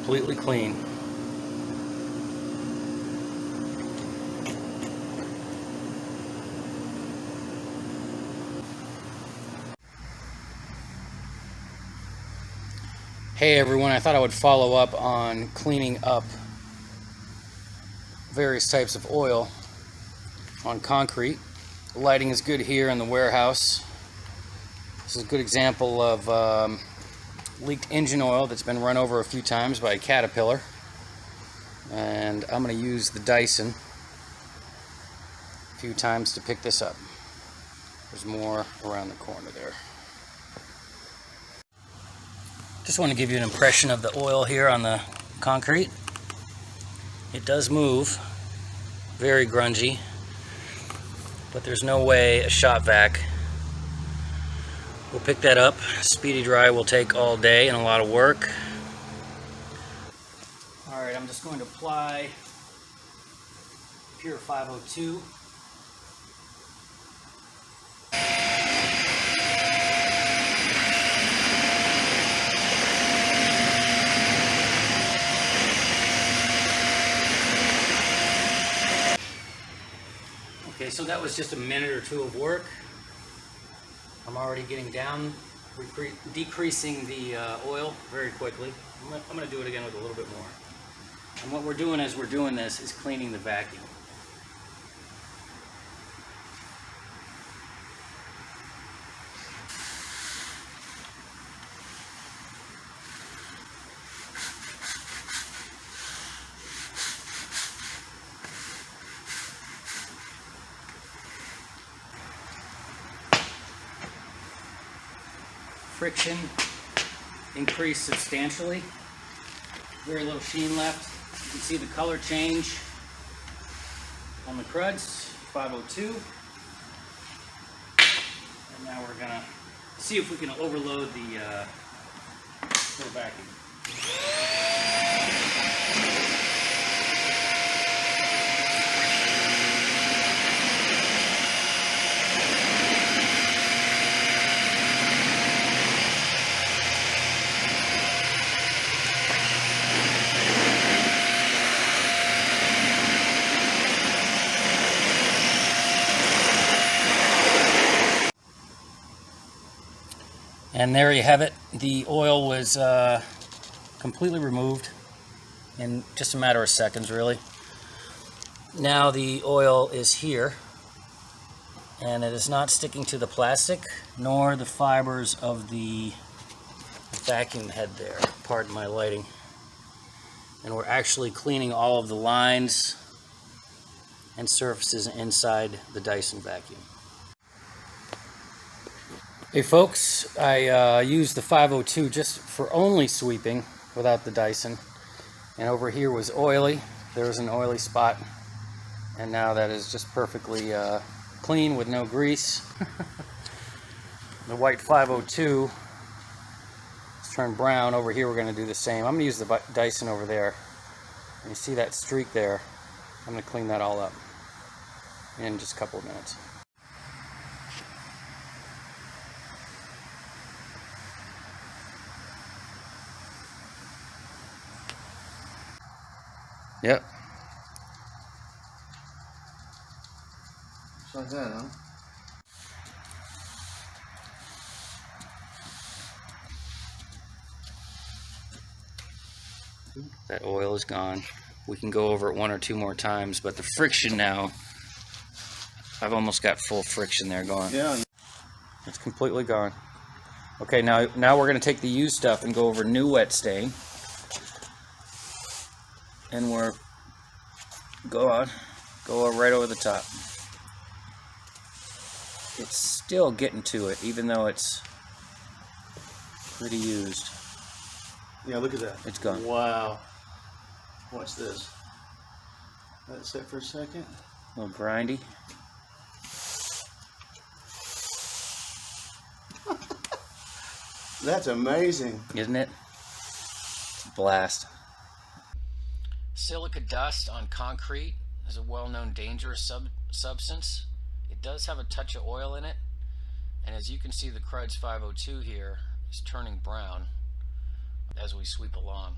completely clean. Hey everyone, I thought I would follow up on cleaning up various types of oil on concrete. The lighting is good here in the warehouse. This is a good example of leaked engine oil that's been run over a few times by a caterpillar. And I'm going to use the Dyson a few times to pick this up. There's more around the corner there. Just want to give you an impression of the oil here on the concrete. It does move, very grungy, but there's no way a shop vac will pick that up. Speedy dry will take all day and a lot of work. Alright, I'm just going to apply pure 502. Okay, so that was just a minute or two of work. I'm already getting down, decreasing the oil very quickly. I'm going to do it again with a little bit more. And what we're doing as we're doing this is cleaning the vacuum. Friction increased substantially. Very little sheen left. You can see the color change on the Krudz 502. And now we're gonna see if we can overload the little vacuum. And there you have it. The oil was completely removed in just a matter of seconds, really. Now the oil is here, and it is not sticking to the plastic nor the fibers of the vacuum head there. Pardon my lighting. And we're actually cleaning all of the lines and surfaces inside the Dyson vacuum. Hey folks, I used the 502 just for only sweeping without the Dyson, and over here was oily. There was an oily spot, and now that is just perfectly clean with no grease. The white 502 is turned brown. Over here we're going to do the same. I'm going to use the Dyson over there, and you see that streak there. I'm going to clean that all up in just a couple of minutes. Yep. Just like that, huh? That oil is gone. We can go over it one or two more times, but the friction now, I've almost got full friction there going. Yeah. It's completely gone. Okay, now we're going to take the used stuff and go over new wet stain. And we're go right over the top. It's still getting to it, even though it's pretty used. Yeah, look at that. It's gone. Wow. Watch this. Let it sit for a second. A little grindy. That's amazing. Isn't it? It's a blast. Silica dust on concrete is a well-known dangerous substance. It does have a touch of oil in it, and as you can see, the Krudz 502 here is turning brown as we sweep along.